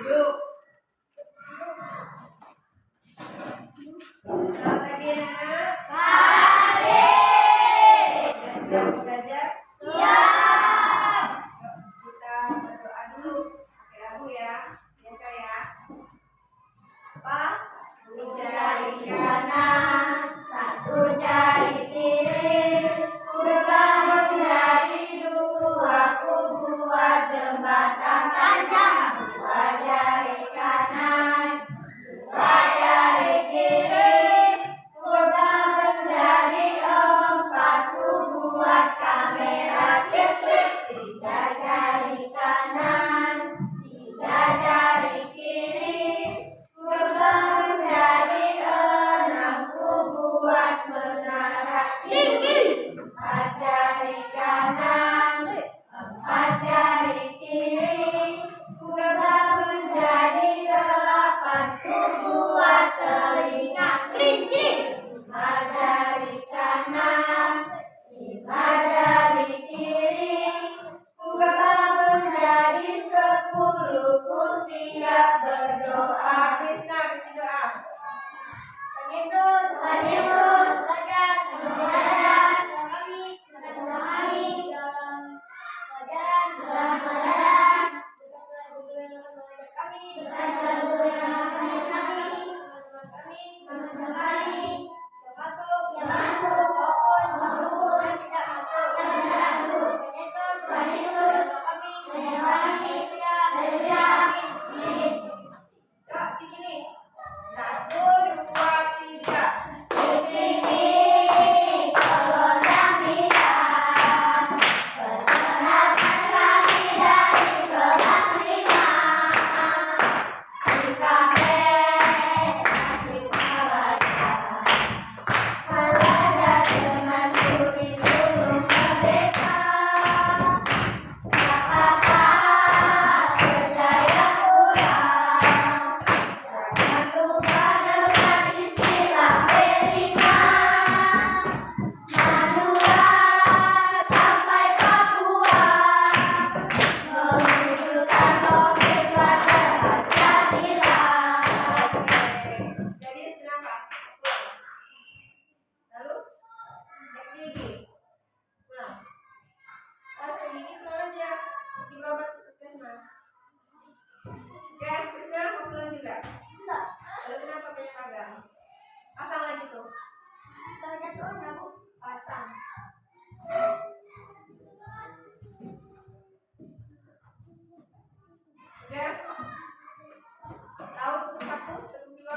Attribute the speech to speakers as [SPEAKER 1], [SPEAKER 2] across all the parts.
[SPEAKER 1] Duduk. Selamat pagi anak. Pagi. Belajar. Siap. Kita berdoa dulu. Pakai lagu ya. Biasa ya. Apa? Satu jari kanan, satu jari kiri, ku bangun dari dua, ku buat jembatan panjang. Dua jari kanan, dua jari kiri, ku bangun dari empat, ku buat kamera ceklik. Tiga jari kanan, tiga jari kiri, ku bangun dari enam, ku buat menara tinggi. Empat jari kanan, empat jari kiri, ku bangun dari delapan, ku buat telinga kelinci. Lima jari kanan, lima jari kiri, ku bangun dari 10, ku siap berdoa. Krisna berdoa. Tuhan Yesus, Tuhan Yesus, belajar kami, dalam pelajaran, yang masuk maupun yang tidak masuk. Tuhan Yesus, kami, Kak, cikini. 1, 2, 3. Cikini, golongan bintang, perkenalkan kami dari kelas 5. Di kafe, asik belajar. Belajar dengan kurikulum merdeka. Jakarta berjaya pulang. Jangan lupa dengan istilah Amerika. Manula sampai Papua, menunjukkan profil pelajar Pancasila. Jadi kenapa? Lalu cek gigi, pulang. Pas cek gigi pulang aja, di berobat puskesmas. Oke, Krisna mau pulang juga? Enggak. Lalu kenapa banyak kagak? Pasang lagi tuh. Banyak tuh aku pasang. Udah? Tahu tepuk 1, tepuk 2?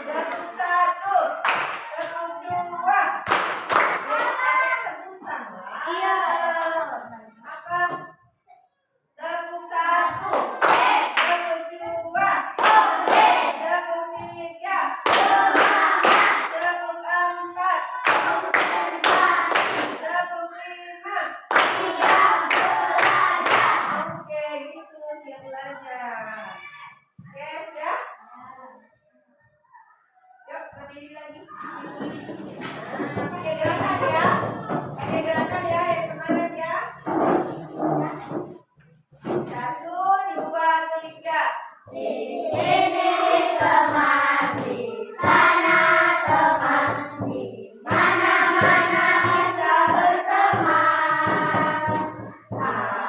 [SPEAKER 1] Tepuk 1, tepuk 2. Ada sebutan lah. Iya. Apa? Tepuk 1, tepuk 2, tepuk 3, tepuk 4, tepuk 5. Oke, gitu, siap belajar. Oke, udah? Yuk, berdiri lagi. Pakai gerakan ya. Pakai gerakan ya, yang semangat ya. 1, 2, 3. Di sini teman, di sana teman, di mana-mana kita berteman.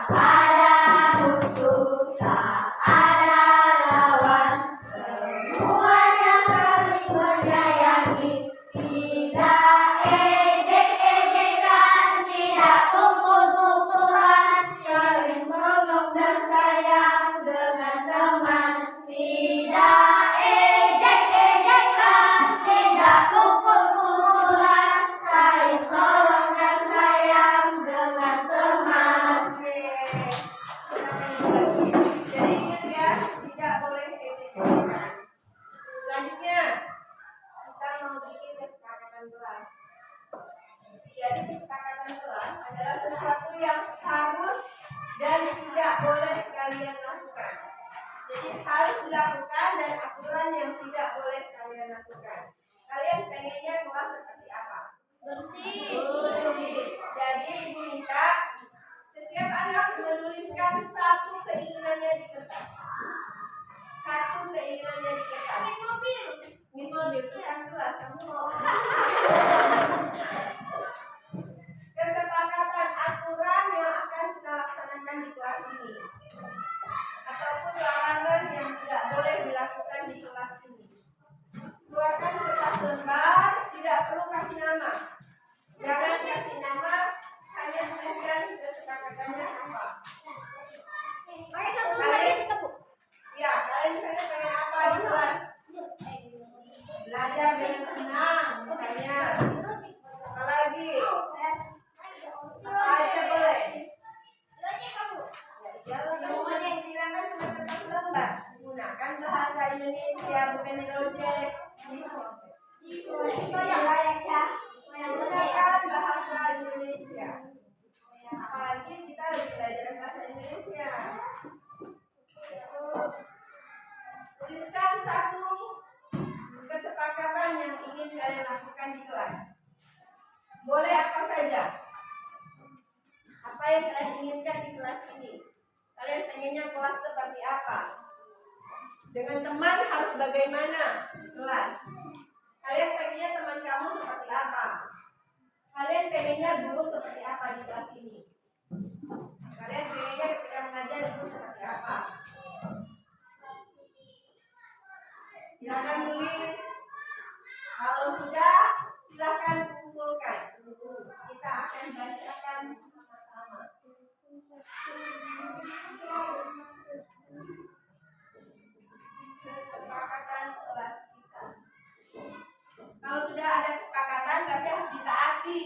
[SPEAKER 1] Tak ada musuh, tak ada lawan, semuanya saling menyayangi. Tidak ejek-ejekan, tidak pukul-pukulan, saling menolong dan sayang dengan teman. Tidak ejek-ejekan, tidak pukul-pukulan, saling menolong dan sayang dengan teman. Jadi ingat ya, tidak boleh ejek-ejekan. Selanjutnya kita mau bikin kesepakatan kelas. Jadi kesepakatan kelas adalah sesuatu yang harus dan tidak boleh kalian lakukan. Jadi harus dilakukan dan aturan yang tidak boleh kalian lakukan. Kalian pengennya kelas seperti apa? Bersih. keinginannya dikejar? Min mobil tukang kelas kamu mau. Kesepakatan aturan yang akan kita laksanakan di kelas ini, ataupun larangan yang tidak boleh dilakukan di kelas ini. Keluarkan kertas lembar, tidak perlu kasih nama. Jangan kasih nama, hanya tuliskan kesepakatannya apa. Kalian misalnya pengen apa di kelas? Belajar dengan senang, misalnya. Apalagi? Apa aja boleh? Ya, kamu hanya digunakan cuma kertas lembar. Gunakan bahasa Indonesia, bukan lojek. Gunakan bahasa Indonesia. Apalagi kita lagi belajar bahasa Indonesia. Tuliskan satu kesepakatan yang ingin kalian lakukan di kelas. Boleh apa saja. Apa yang kalian inginkan di kelas ini? Kalian pengennya kelas seperti apa? Dengan teman harus bagaimana di kelas? Kalian pengennya teman kamu seperti apa? Kalian pengennya guru seperti apa di kelas ini? Kalian pengennya ketika mengajar guru seperti apa? Silakan tulis. Kalau sudah, silakan kumpulkan. Kita akan bacakan sama-sama. Kesepakatan kelas kita. Kalau sudah ada kesepakatan, berarti harus ditaati.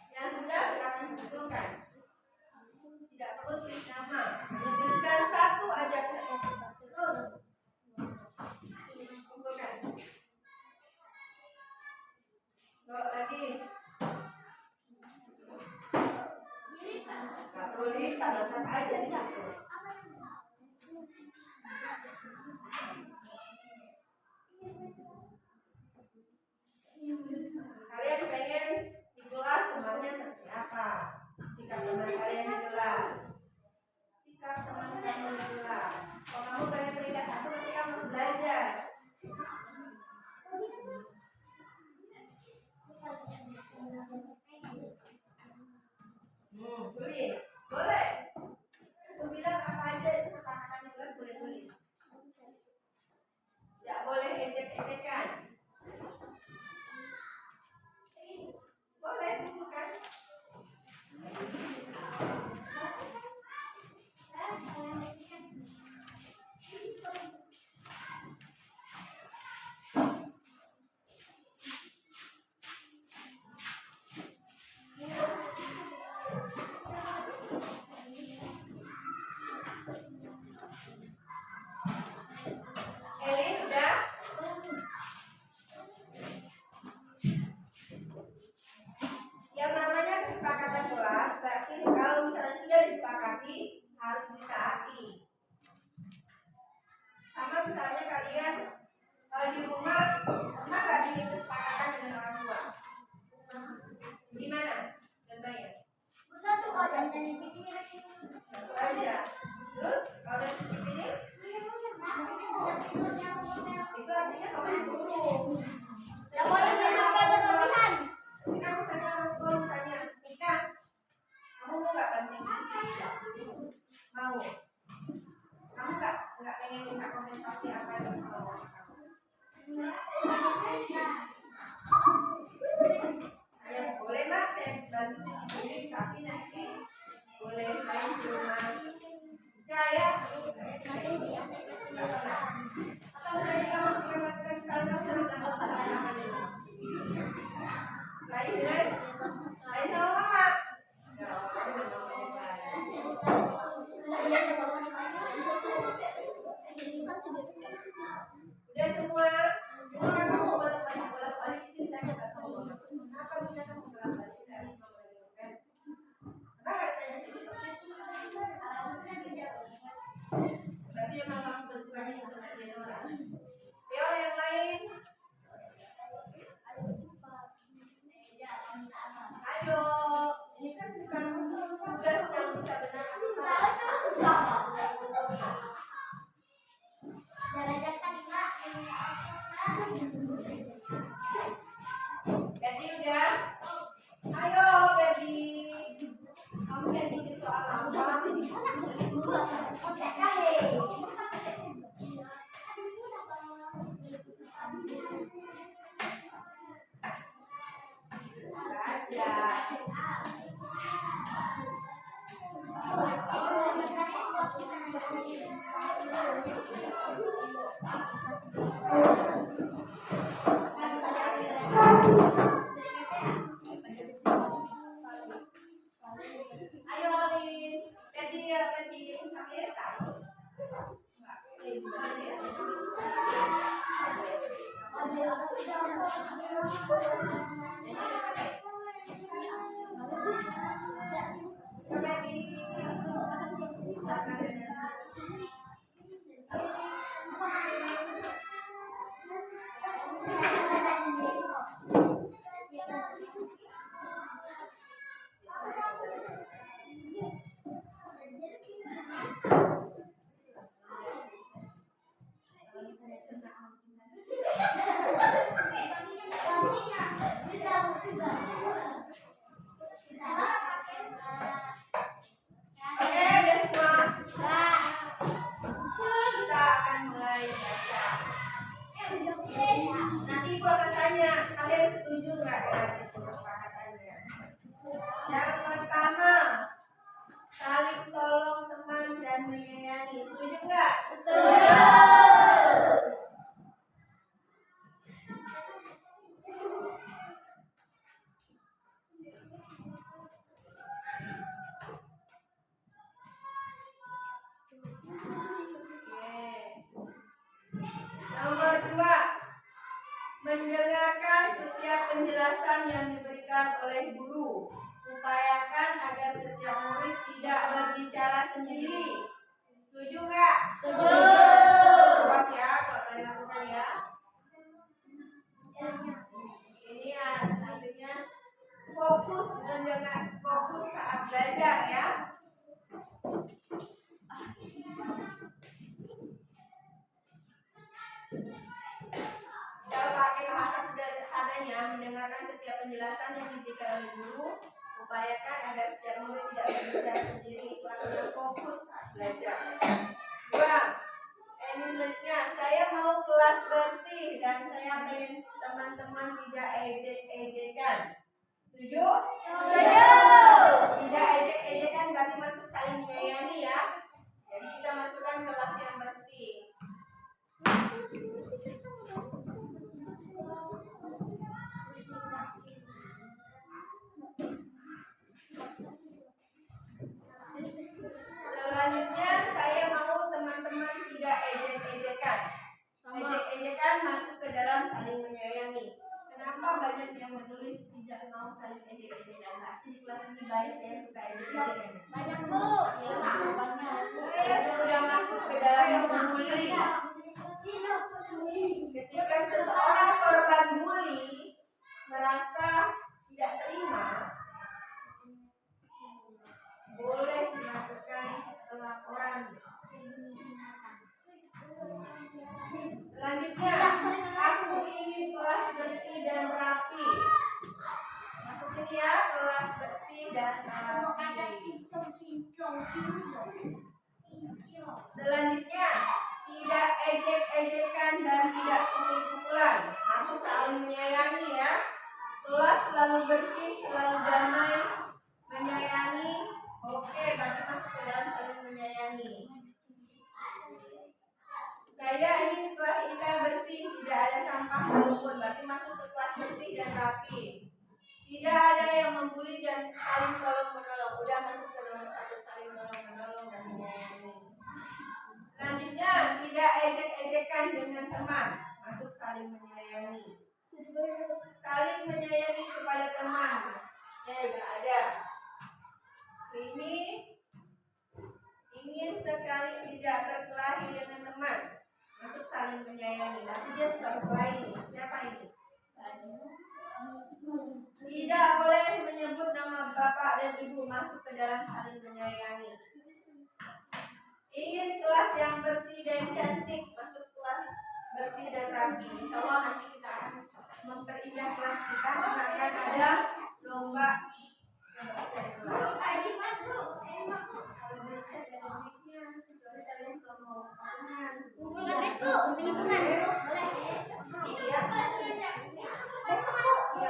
[SPEAKER 1] Yang sudah silakan kumpulkan. Tidak perlu tulis nama. Tuliskan satu aja. Kumpulkan. Lagi. Gak perlu lipat, letak aja di situ. Kalian pengen di kelas temannya seperti apa? Sikap teman kalian di kelas. Sikap teman-teman di kelas. Kalau kamu pengen peringkat 1, berarti kamu harus belajar. Tulis. Boleh. Aku bilang apa aja kesepakatan di kelas boleh tulis. Tidak boleh ejek-ejekan. Boleh bukan? Eli sudah? Yang namanya kesepakatan kelas berarti kalau misalnya sudah disepakati harus ditaati. Sama misalnya kalian kalau di rumah pernah nggak bikin kesepakatan dengan orang tua? Gimana? Contohnya? Satu aja. Terus kalau udah cuci piring? Itu artinya kamu disuruh. Tidak boleh sampai berlebihan. Kita misalnya orang tua misalnya nikah, kamu mau nggak bantuin? Mau? Kamu nggak pengen minta kompensasi apa yang sama orang kamu? Saya boleh mbak, saya bantu ini, tapi nanti boleh main di rumah saya. Atau saya kamu melakukan salah satu lain kan? Lain sama mama. Ayo, ini kan bukan tugas yang bisa benar. Jadi udah, ayo Baby, kamu jadi soal apa sih? Ayo Lin, ready sampai tahu. Nanti gua akan tanya, kalian setuju nggak dengan itu kesepakatannya? Yang pertama, saling tolong teman dan menyayangi. Setuju nggak? Setuju. Nomor 2, mendengarkan setiap penjelasan yang diberikan oleh guru. Upayakan agar setiap murid tidak berbicara sendiri. Setuju nggak? Setuju. Awas ya kalau kalian lakukan ya. Ini artinya fokus mendengar, fokus saat belajar ya. Kalau pakai bahasa sederhananya, mendengarkan setiap penjelasan yang diberikan oleh guru, upayakan agar setiap murid tidak berbicara sendiri, waktunya fokus saat belajar. 2, ini selanjutnya, saya mau kelas bersih dan saya pengen teman-teman tidak ejek-ejekan. Setuju? Setuju. Tidak ejek-ejekan berarti masuk saling menyayangi ya. Jadi kita masukkan kelas yang bersih. Selanjutnya saya mau teman-teman tidak ejek-ejekan. Ejek-ejekan masuk ke dalam saling menyayangi. Kenapa banyak yang menulis tidak mau saling ejek-ejekan? Berarti di kelas ini banyak yang suka ejek-ejekan. Banyak Bu. Ya, banyak. Itu sudah masuk ke dalam membuli. Ketika seseorang korban bully merasa tidak terima, boleh melakukan pelaporan. Selanjutnya, aku ingin kelas bersih dan rapi. Masuk sini ya, kelas bersih dan rapi. Selanjutnya, tidak ejek-ejekan dan tidak pukul-pukulan. Masuk saling menyayangi ya. Kelas selalu bersih, selalu damai, menyayangi. Oke, berarti masuk ke dalam saling menyayangi. Saya ingin kelas kita bersih, tidak ada sampah satupun. Berarti masuk ke kelas bersih dan rapi. Tidak ada yang membuli dan saling tolong-menolong. Udah masuk ke nomor 1, saling tolong-menolong dan menyayangi. Selanjutnya, tidak ejek-ejekan dengan teman. Masuk saling menyayangi. Saling menyayangi kepada teman. Ya, udah ada. Ini ingin sekali tidak berkelahi dengan teman. Masuk saling menyayangi. Nanti dia suka berkelahi. Siapa ini? Tidak boleh menyebut nama bapak dan ibu masuk ke dalam saling menyayangi. Ingin kelas yang bersih dan cantik, masuk kelas bersih dan rapi. Insya Allah nanti kita akan memperindah kelas kita karena akan ada lomba yang bersih dan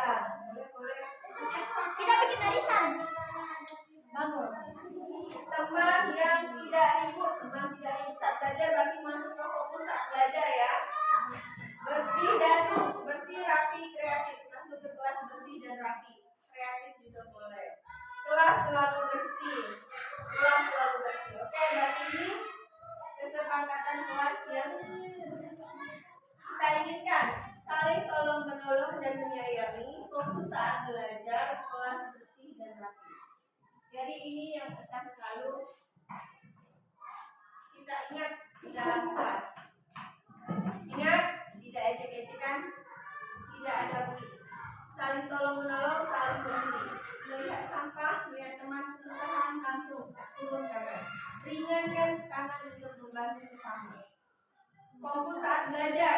[SPEAKER 1] rapi.
[SPEAKER 2] Kita bikin arisan.
[SPEAKER 1] Bangun. Teman yang tidak ribut, teman tidak ribut saat belajar berarti masuk ke fokus saat belajar ya. Bersih, rapi, kreatif. Masuk ke kelas bersih dan rapi. Kreatif juga boleh. Kelas selalu bersih. Kelas selalu bersih. Oke, berarti ini kesepakatan kelas yang kita inginkan. Saling tolong menolong dan menyayangi. Fokus saat belajar. Kelas bersih dan rapi. Jadi ini yang akan selalu kita ingat di dalam kelas. Ingat, tidak ejek-ejekan, tidak ada bully. Saling tolong menolong, saling peduli. Melihat sampah, melihat teman kesusahan, langsung turun tangan. Ringankan tangan untuk membantu sesama. Fokus saat belajar.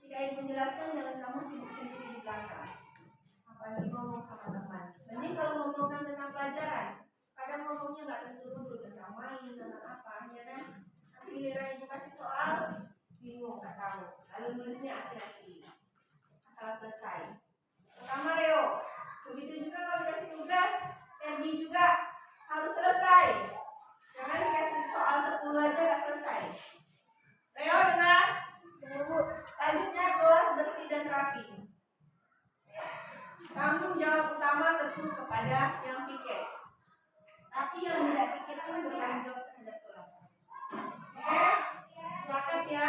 [SPEAKER 1] Jika ibu menjelaskan, jangan kamu sibuk sendiri di belakang. Apalagi ngomong sama teman. Mending kalau ngomongkan tentang pelajaran, kadang ngomongnya nggak tentu tentang main, tentang apa, ya kan? Nanti giliran ibu kasih soal, bingung nggak tahu. Lalu nulisnya asli-asli, asal selesai. Pertama Leo, begitu juga kalau dikasih tugas, Ferdi juga harus selesai. Jangan dikasih soal 10 aja nggak selesai. Leo dengar? Selanjutnya kelas bersih dan rapi. Tanggung jawab utama tentu kepada yang piket. Tapi yang tidak piket pun bertanggung jawab terhadap kelas. Oke? Sepakat ya?